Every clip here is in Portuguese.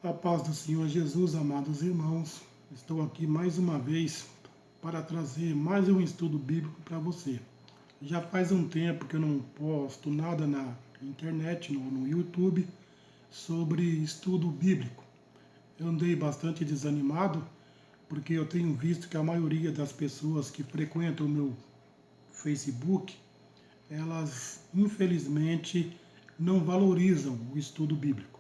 A paz do Senhor Jesus, amados irmãos, estou aqui mais uma vez para trazer mais um estudo bíblico para você. Já faz um tempo que eu não posto nada na internet, no YouTube, sobre estudo bíblico. Eu andei bastante desanimado, porque eu tenho visto que a maioria das pessoas que frequentam o meu Facebook, elas infelizmente não valorizam o estudo bíblico.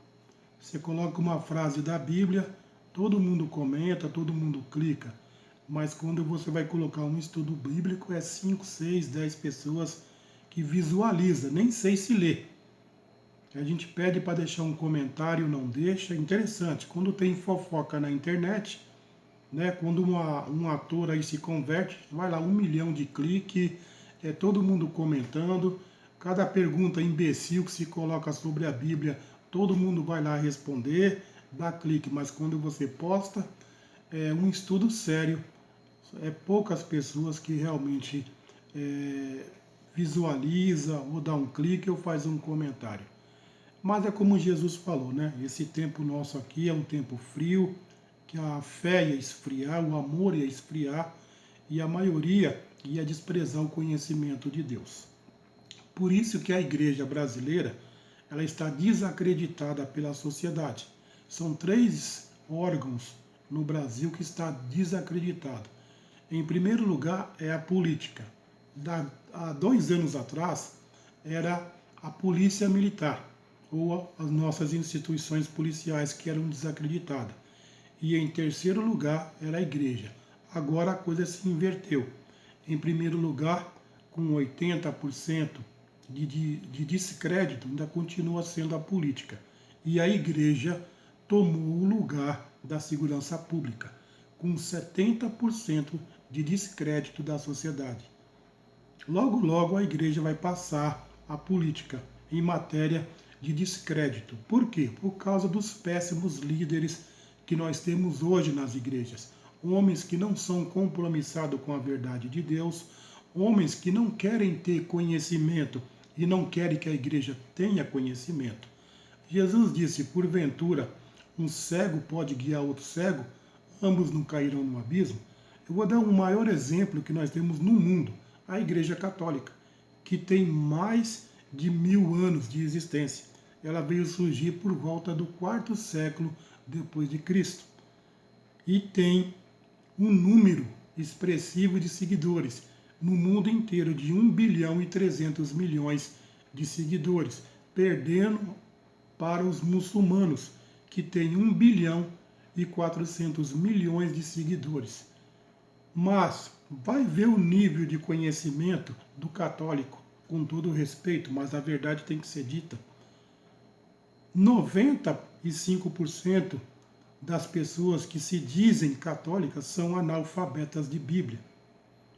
Você coloca uma frase da Bíblia, todo mundo comenta, todo mundo clica. Mas quando você vai colocar um estudo bíblico, é 5, 6, 10 pessoas que visualiza, nem sei se lê. A gente pede para deixar um comentário, não deixa. É interessante, quando tem fofoca na internet, né, quando um ator aí se converte, vai lá 1 milhão de cliques, todo mundo comentando. Cada pergunta imbecil que se coloca sobre a Bíblia, todo mundo vai lá responder, dá clique, mas quando você posta, é um estudo sério, poucas pessoas que realmente visualiza ou dá um clique ou faz um comentário. Mas é como Jesus falou, né? Esse tempo nosso aqui é um tempo frio, que a fé ia esfriar, o amor ia esfriar e a maioria ia desprezar o conhecimento de Deus. Por isso que a igreja brasileira ela está desacreditada pela sociedade. São 3 órgãos no Brasil que está desacreditado. Em primeiro lugar é a política. Há 2 anos atrás era a polícia militar ou as nossas instituições policiais que eram desacreditadas. E em terceiro lugar era a igreja. Agora a coisa se inverteu. Em primeiro lugar, com 80% de descrédito, ainda continua sendo a política. E a igreja tomou o lugar da segurança pública, com 70% de descrédito da sociedade. Logo, logo a igreja vai passar a política em matéria de descrédito. Por quê? Por causa dos péssimos líderes que nós temos hoje nas igrejas. Homens que não são compromissados com a verdade de Deus, homens que não querem ter conhecimento e não querem que a igreja tenha conhecimento. Jesus disse, porventura, um cego pode guiar outro cego? Ambos não cairão no abismo? Eu vou dar um maior exemplo que nós temos no mundo, a Igreja Católica, que tem mais de 1000 anos de existência. Ela veio surgir por volta do 4º século depois de Cristo. E tem um número expressivo de seguidores no mundo inteiro, de 1 bilhão e 300 milhões de seguidores, perdendo para os muçulmanos, que têm 1 bilhão e 400 milhões de seguidores. Mas vai ver o nível de conhecimento do católico, com todo o respeito, mas a verdade tem que ser dita. 95% das pessoas que se dizem católicas são analfabetas de Bíblia.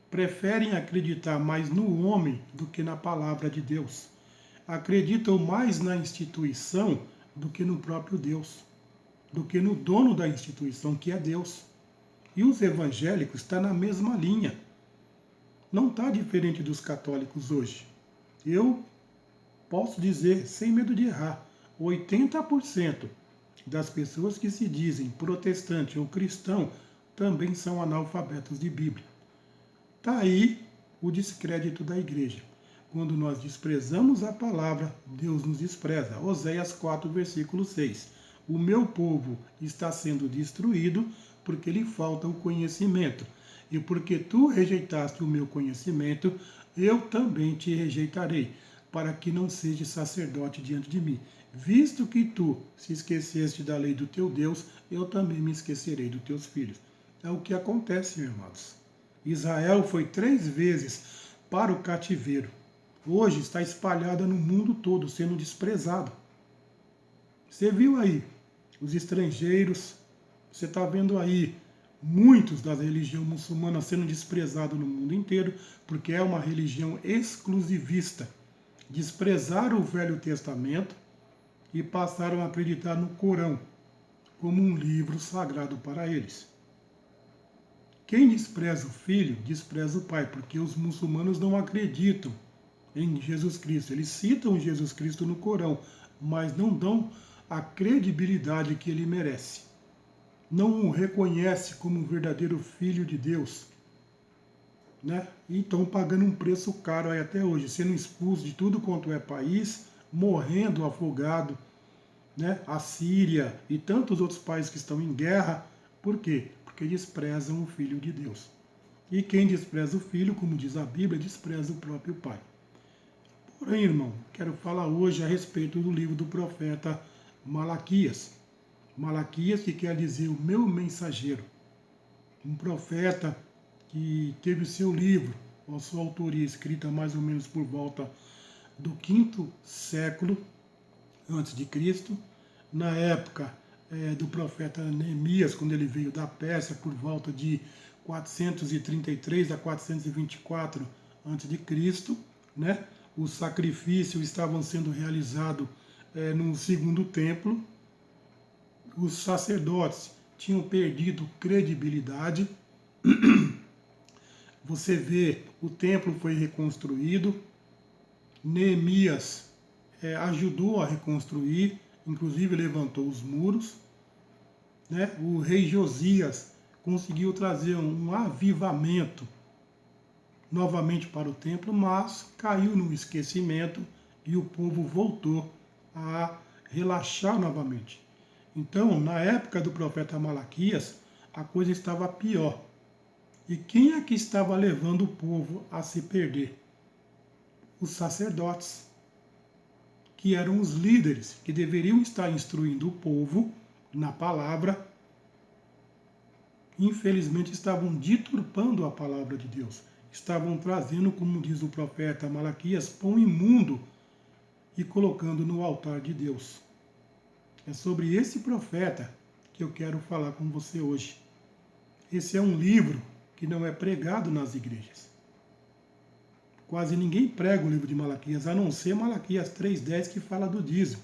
Preferem acreditar mais no homem do que na palavra de Deus. Acreditam mais na instituição do que no próprio Deus, do que no dono da instituição, que é Deus. E os evangélicos estão na mesma linha. Não está diferente dos católicos hoje. Eu posso dizer, sem medo de errar, 80% das pessoas que se dizem protestante ou cristão também são analfabetos de Bíblia. Está aí o descrédito da igreja. Quando nós desprezamos a palavra, Deus nos despreza. Oséias 4, versículo 6. O meu povo está sendo destruído porque lhe falta o conhecimento. E porque tu rejeitaste o meu conhecimento, eu também te rejeitarei, para que não sejas sacerdote diante de mim. Visto que tu se esqueceste da lei do teu Deus, eu também me esquecerei dos teus filhos. É o que acontece, meus irmãos. Israel foi 3 vezes para o cativeiro. Hoje está espalhada no mundo todo, sendo desprezado. Você viu aí os estrangeiros, você está vendo aí muitos da religião muçulmana sendo desprezados no mundo inteiro, porque é uma religião exclusivista. Desprezaram o Velho Testamento e passaram a acreditar no Corão como um livro sagrado para eles. Quem despreza o filho, despreza o pai, porque os muçulmanos não acreditam em Jesus Cristo. Eles citam Jesus Cristo no Corão, mas não dão a credibilidade que ele merece. Não o reconhece como um verdadeiro filho de Deus, né? E estão pagando um preço caro aí até hoje, sendo expulso de tudo quanto é país, morrendo afogado, né? A Síria e tantos outros países que estão em guerra. Por quê? Porque desprezam o Filho de Deus. E quem despreza o Filho, como diz a Bíblia, despreza o próprio Pai. Porém, irmão, quero falar hoje a respeito do livro do profeta Malaquias. Malaquias, que quer dizer o meu mensageiro. Um profeta que teve seu livro, a sua autoria escrita mais ou menos por volta do 5º século antes de Cristo, na época do profeta Neemias, quando ele veio da Pérsia por volta de 433 a 424 a.C., né? Os sacrifícios estavam sendo realizados no segundo templo. Os sacerdotes tinham perdido credibilidade. Você vê, o templo foi reconstruído. Neemias ajudou a reconstruir, inclusive levantou os muros, né? O rei Josias conseguiu trazer um avivamento novamente para o templo, mas caiu no esquecimento e o povo voltou a relaxar novamente. Então, na época do profeta Malaquias, a coisa estava pior. E quem é que estava levando o povo a se perder? Os sacerdotes, que eram os líderes, que deveriam estar instruindo o povo na palavra, infelizmente estavam deturpando a palavra de Deus. Estavam trazendo, como diz o profeta Malaquias, pão imundo e colocando no altar de Deus. É sobre esse profeta que eu quero falar com você hoje. Esse é um livro que não é pregado nas igrejas. Quase ninguém prega o livro de Malaquias, a não ser Malaquias 3,10, que fala do dízimo.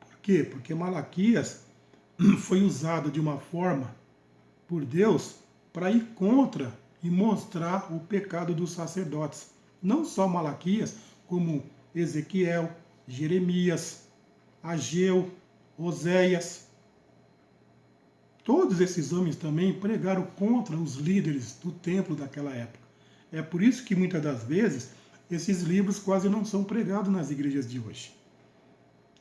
Por quê? Porque Malaquias foi usado de uma forma por Deus para ir contra e mostrar o pecado dos sacerdotes. Não só Malaquias, como Ezequiel, Jeremias, Ageu, Oséias. Todos esses homens também pregaram contra os líderes do templo daquela época. É por isso que muitas das vezes esses livros quase não são pregados nas igrejas de hoje.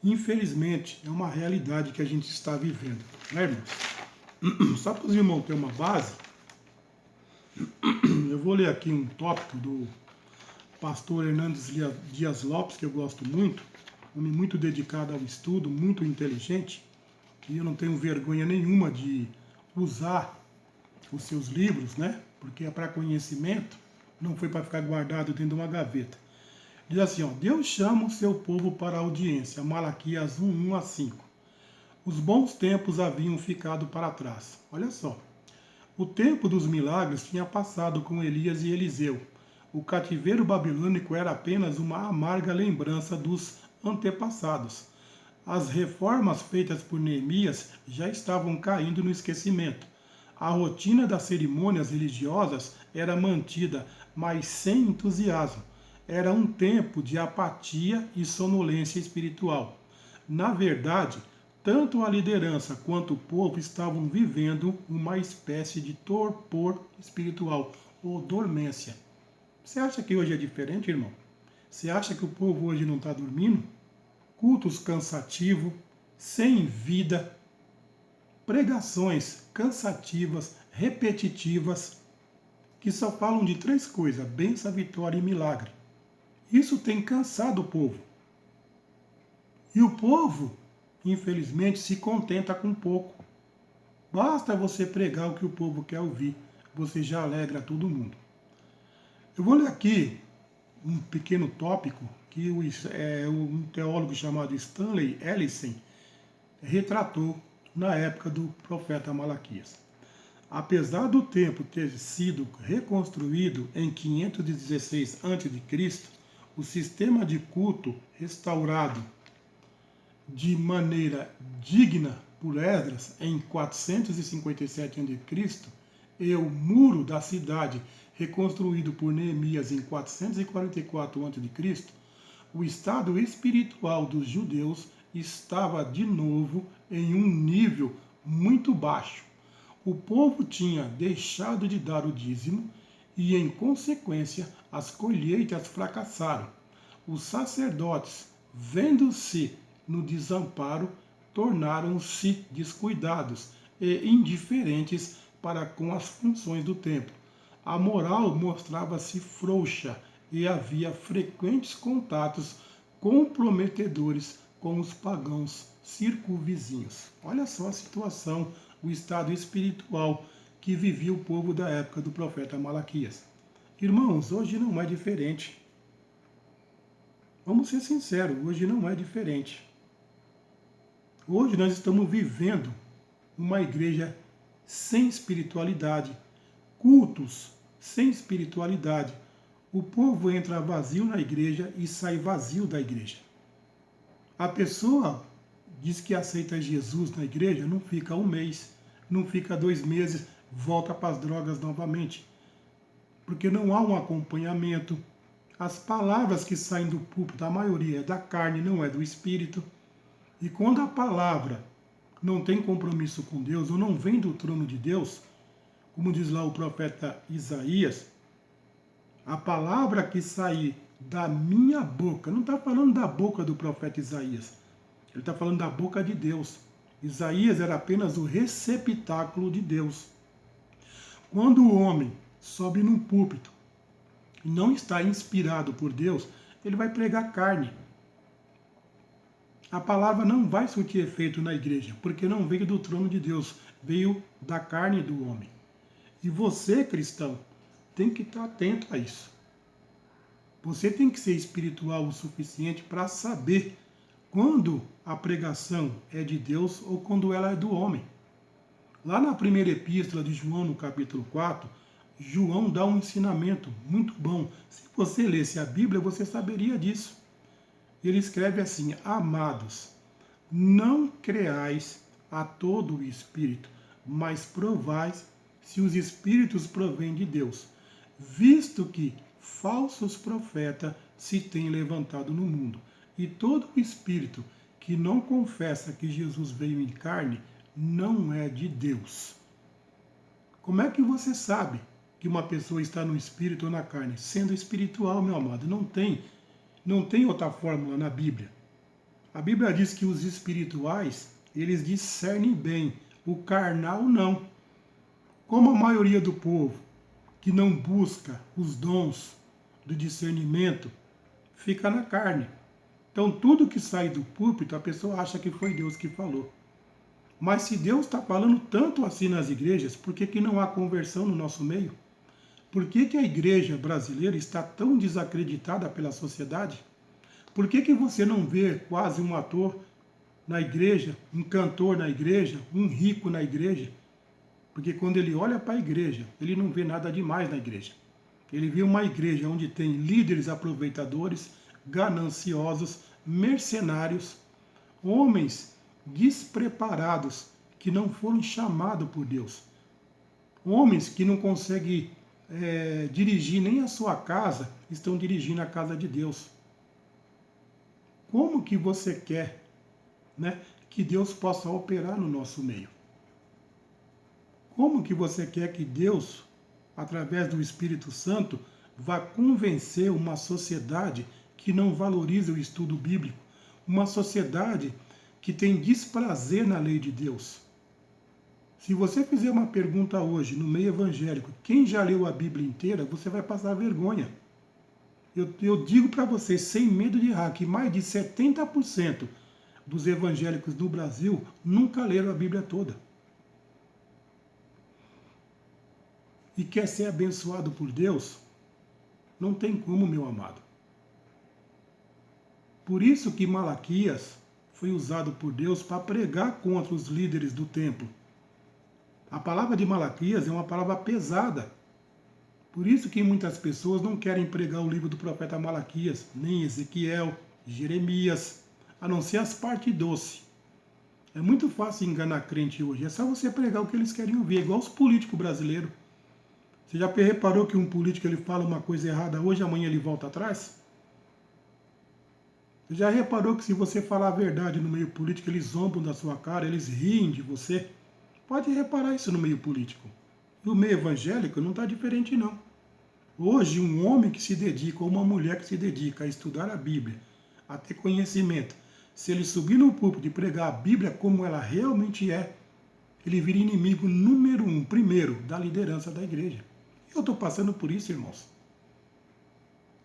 Infelizmente, é uma realidade que a gente está vivendo, né, irmãos? Só para os irmãos terem uma base, eu vou ler aqui um tópico do pastor Hernandes Dias Lopes, que eu gosto muito, homem muito dedicado ao estudo, muito inteligente, e eu não tenho vergonha nenhuma de usar os seus livros, né? Porque é para conhecimento, não foi para ficar guardado dentro de uma gaveta. Diz assim, ó, Deus chama o seu povo para a audiência, Malaquias 1, 1 a 5. Os bons tempos haviam ficado para trás. Olha só. O tempo dos milagres tinha passado com Elias e Eliseu. O cativeiro babilônico era apenas uma amarga lembrança dos antepassados. As reformas feitas por Neemias já estavam caindo no esquecimento. A rotina das cerimônias religiosas era mantida, mas sem entusiasmo. Era um tempo de apatia e sonolência espiritual. Na verdade, tanto a liderança quanto o povo estavam vivendo uma espécie de torpor espiritual, ou dormência. Você acha que hoje é diferente, irmão? Você acha que o povo hoje não está dormindo? Cultos cansativos, sem vida, pregações cansativas, repetitivas, que só falam de 3 coisas: bênção, vitória e milagre. Isso tem cansado o povo. E o povo, infelizmente, se contenta com pouco. Basta você pregar o que o povo quer ouvir, você já alegra todo mundo. Eu vou ler aqui um pequeno tópico que um teólogo chamado Stanley Ellison retratou na época do profeta Malaquias. Apesar do templo ter sido reconstruído em 516 a.C., o sistema de culto restaurado de maneira digna por Esdras em 457 a.C. e o muro da cidade reconstruído por Neemias em 444 a.C., o estado espiritual dos judeus estava de novo em um nível muito baixo. O povo tinha deixado de dar o dízimo e, em consequência, as colheitas fracassaram. Os sacerdotes, vendo-se no desamparo, tornaram-se descuidados e indiferentes para com as funções do templo. A moral mostrava-se frouxa e havia frequentes contatos comprometedores com os pagãos circunvizinhos. Olha só a situação, o estado espiritual que vivia o povo da época do profeta Malaquias. Irmãos, hoje não é diferente. Vamos ser sinceros, hoje não é diferente. Hoje nós estamos vivendo uma igreja sem espiritualidade, cultos sem espiritualidade. O povo entra vazio na igreja e sai vazio da igreja. A pessoa diz que aceita Jesus na igreja, não fica um mês, não fica 2 meses, volta para as drogas novamente. Porque não há um acompanhamento. As palavras que saem do púlpito, a maioria é da carne, não é do espírito. E quando a palavra não tem compromisso com Deus, ou não vem do trono de Deus, como diz lá o profeta Isaías, a palavra que sair da minha boca, não está falando da boca do profeta Isaías, ele está falando da boca de Deus. Isaías era apenas o receptáculo de Deus. Quando o homem sobe num púlpito e não está inspirado por Deus, ele vai pregar carne. A palavra não vai surtir efeito na igreja, porque não veio do trono de Deus, veio da carne do homem. E você, cristão, tem que estar atento a isso. Você tem que ser espiritual o suficiente para saber quando a pregação é de Deus ou quando ela é do homem. Lá na primeira epístola de João, no capítulo 4, João dá um ensinamento muito bom. Se você lesse a Bíblia, você saberia disso. Ele escreve assim: amados, não creais a todo o espírito, mas provais se os espíritos provêm de Deus, visto que falsos profetas se têm levantado no mundo, e todo o espírito que não confessa que Jesus veio em carne não é de Deus. Como é que você sabe que uma pessoa está no espírito ou na carne? Sendo espiritual, meu amado, não tem outra fórmula na Bíblia. A Bíblia diz que os espirituais, eles discernem bem, o carnal não. Como a maioria do povo que não busca os dons do discernimento, fica na carne. Então tudo que sai do púlpito, a pessoa acha que foi Deus que falou. Mas se Deus está falando tanto assim nas igrejas, por que não há conversão no nosso meio? Por que a igreja brasileira está tão desacreditada pela sociedade? Por que você não vê quase um ator na igreja, um cantor na igreja, um rico na igreja? Porque quando ele olha para a igreja, ele não vê nada demais na igreja. Ele vê uma igreja onde tem líderes aproveitadores, gananciosos, mercenários, homens despreparados que não foram chamados por Deus. Homens que não conseguem dirigir nem a sua casa, estão dirigindo a casa de Deus. Como que você quer, que Deus possa operar no nosso meio? Como que você quer que Deus, através do Espírito Santo, vá convencer uma sociedade que não valoriza o estudo bíblico, uma sociedade que tem desprazer na lei de Deus? Se você fizer uma pergunta hoje no meio evangélico, quem já leu a Bíblia inteira, você vai passar vergonha. Eu digo para vocês, sem medo de errar, que mais de 70% dos evangélicos do Brasil nunca leram a Bíblia toda. E quer ser abençoado por Deus? Não tem como, meu amado. Por isso que Malaquias foi usado por Deus para pregar contra os líderes do templo. A palavra de Malaquias é uma palavra pesada. Por isso que muitas pessoas não querem pregar o livro do profeta Malaquias, nem Ezequiel, Jeremias, a não ser as partes doces. É muito fácil enganar crente hoje. É só você pregar o que eles querem ouvir, igual os políticos brasileiros. Você já reparou que um político ele fala uma coisa errada hoje, amanhã ele volta atrás? Já reparou que se você falar a verdade no meio político, eles zombam da sua cara, eles riem de você? Pode reparar isso no meio político. E o meio evangélico não está diferente, não. Hoje, um homem que se dedica, ou uma mulher que se dedica a estudar a Bíblia, a ter conhecimento, se ele subir no púlpito e pregar a Bíblia como ela realmente é, ele vira inimigo número 1, primeiro, da liderança da igreja. Eu estou passando por isso, irmãos.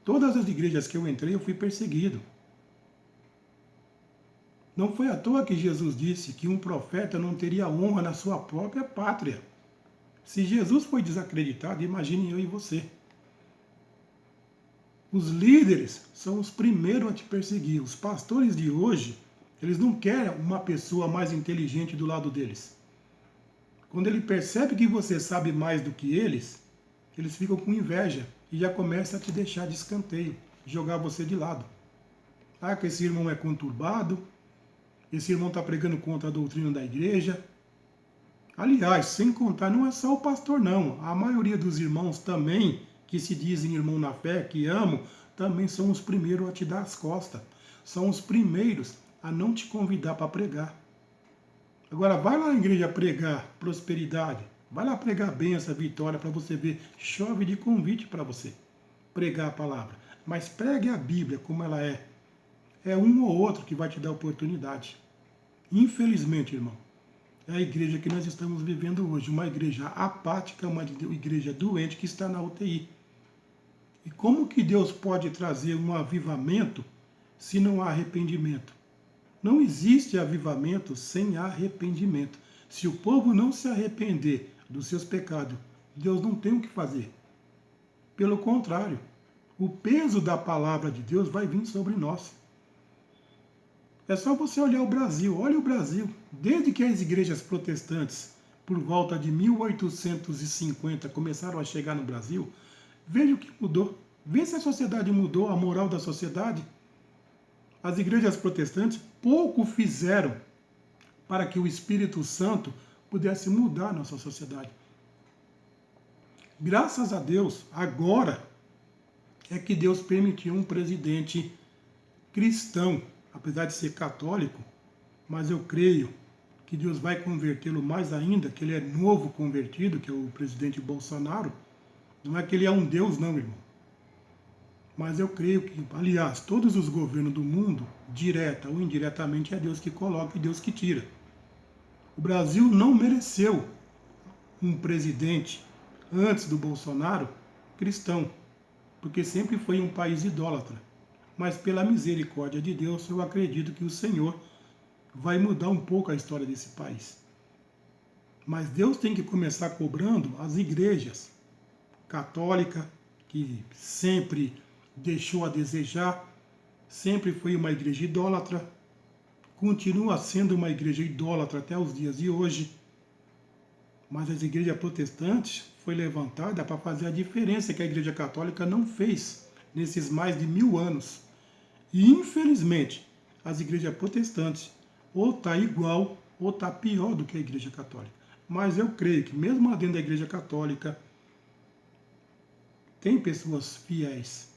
Todas as igrejas que eu entrei, eu fui perseguido. Não foi à toa que Jesus disse que um profeta não teria honra na sua própria pátria. Se Jesus foi desacreditado, imagine eu e você. Os líderes são os primeiros a te perseguir. Os pastores de hoje, eles não querem uma pessoa mais inteligente do lado deles. Quando ele percebe que você sabe mais do que eles ficam com inveja e já começam a te deixar de escanteio, jogar você de lado. Ah, que esse irmão é conturbado, esse irmão está pregando contra a doutrina da igreja. Aliás, sem contar, não é só o pastor não. A maioria dos irmãos também, que se dizem irmão na fé, que amam, também são os primeiros a te dar as costas. São os primeiros a não te convidar para pregar. Agora, vai lá na igreja pregar prosperidade. Vai lá pregar bênção, vitória, para você ver. Chove de convite para você pregar a palavra. Mas pregue a Bíblia como ela é. É um ou outro que vai te dar oportunidade. Infelizmente, irmão, é a igreja que nós estamos vivendo hoje. Uma igreja apática, uma igreja doente que está na UTI. E como que Deus pode trazer um avivamento se não há arrependimento? Não existe avivamento sem arrependimento. Se o povo não se arrepender dos seus pecados, Deus não tem o que fazer. Pelo contrário, o peso da palavra de Deus vai vir sobre nós. É só você olhar o Brasil. Olha o Brasil. Desde que as igrejas protestantes, por volta de 1850, começaram a chegar no Brasil, veja o que mudou. Vê se a sociedade mudou, a moral da sociedade. As igrejas protestantes pouco fizeram para que o Espírito Santo pudesse mudar a nossa sociedade. Graças a Deus, agora é que Deus permitiu um presidente cristão, apesar de ser católico, mas eu creio que Deus vai convertê-lo mais ainda, que ele é novo convertido, que é o presidente Bolsonaro. Não é que ele é um Deus, não, irmão. Mas eu creio que, aliás, todos os governos do mundo, direta ou indiretamente, é Deus que coloca e Deus que tira. O Brasil não mereceu um presidente, antes do Bolsonaro, cristão, porque sempre foi um país idólatra. Mas pela misericórdia de Deus, eu acredito que o Senhor vai mudar um pouco a história desse país. Mas Deus tem que começar cobrando as igrejas católica, que sempre deixou a desejar, sempre foi uma igreja idólatra, continua sendo uma igreja idólatra até os dias de hoje. Mas as igrejas protestantes foi levantada para fazer a diferença que a igreja católica não fez nesses mais de 1000 anos. E infelizmente, as igrejas protestantes ou está igual ou está pior do que a igreja católica. Mas eu creio que mesmo dentro da igreja católica tem pessoas fiéis,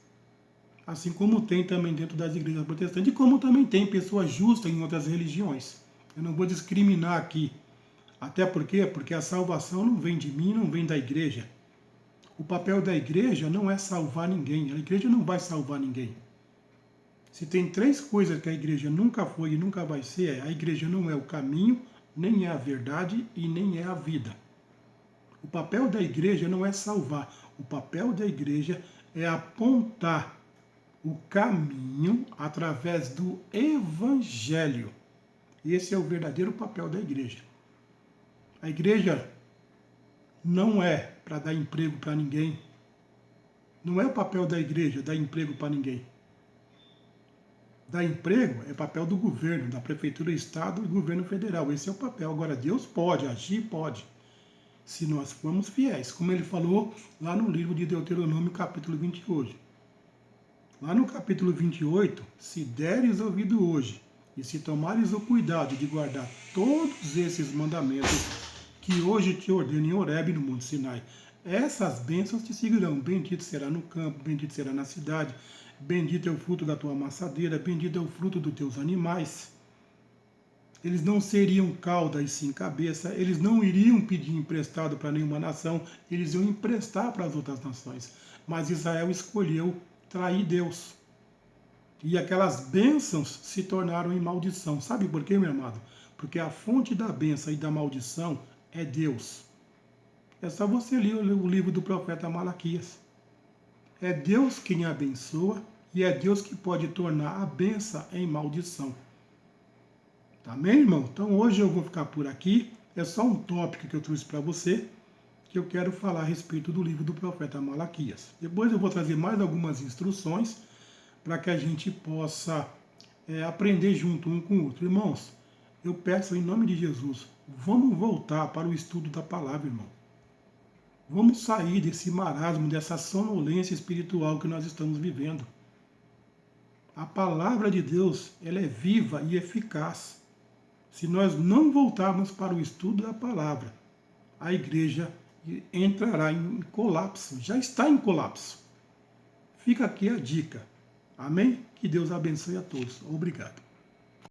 assim como tem também dentro das igrejas protestantes, e como também tem pessoas justas em outras religiões. Eu não vou discriminar aqui. Até porque a salvação não vem de mim, não vem da igreja. O papel da igreja não é salvar ninguém. A igreja não vai salvar ninguém. Se tem 3 coisas que a igreja nunca foi e nunca vai ser, a igreja não é o caminho, nem é a verdade e nem é a vida. O papel da igreja não é salvar. O papel da igreja é apontar o caminho através do evangelho. Esse é o verdadeiro papel da igreja. A igreja não é para dar emprego para ninguém. Não é o papel da igreja dar emprego para ninguém. Dar emprego é papel do governo, da prefeitura do estado e do governo federal. Esse é o papel. Agora, Deus pode agir, pode, se nós formos fiéis. Como ele falou lá no livro de Deuteronômio, capítulo 28. Lá no capítulo 28, se deres ouvido hoje e se tomares o cuidado de guardar todos esses mandamentos que hoje te ordeno em Horebe, no Monte Sinai, essas bênçãos te seguirão. Bendito será no campo, bendito será na cidade, bendito é o fruto da tua amassadeira, bendito é o fruto dos teus animais. Eles não seriam cauda e sim cabeça, eles não iriam pedir emprestado para nenhuma nação, eles iam emprestar para as outras nações. Mas Israel escolheu trair Deus. E aquelas bênçãos se tornaram em maldição. Sabe por quê, meu amado? Porque a fonte da bênção e da maldição é Deus. É só você ler o livro do profeta Malaquias. É Deus quem abençoa e é Deus que pode tornar a bênção em maldição. Amém, irmão? Então hoje eu vou ficar por aqui. É só um tópico que eu trouxe para você, que eu quero falar a respeito do livro do profeta Malaquias. Depois eu vou trazer mais algumas instruções para que a gente possa aprender junto um com o outro. Irmãos, eu peço em nome de Jesus, vamos voltar para o estudo da palavra, irmão. Vamos sair desse marasmo, dessa sonolência espiritual que nós estamos vivendo. A palavra de Deus, ela é viva e eficaz. Se nós não voltarmos para o estudo da palavra, a igreja entrará em colapso, já está em colapso. Fica aqui a dica. Amém? Que Deus abençoe a todos. Obrigado.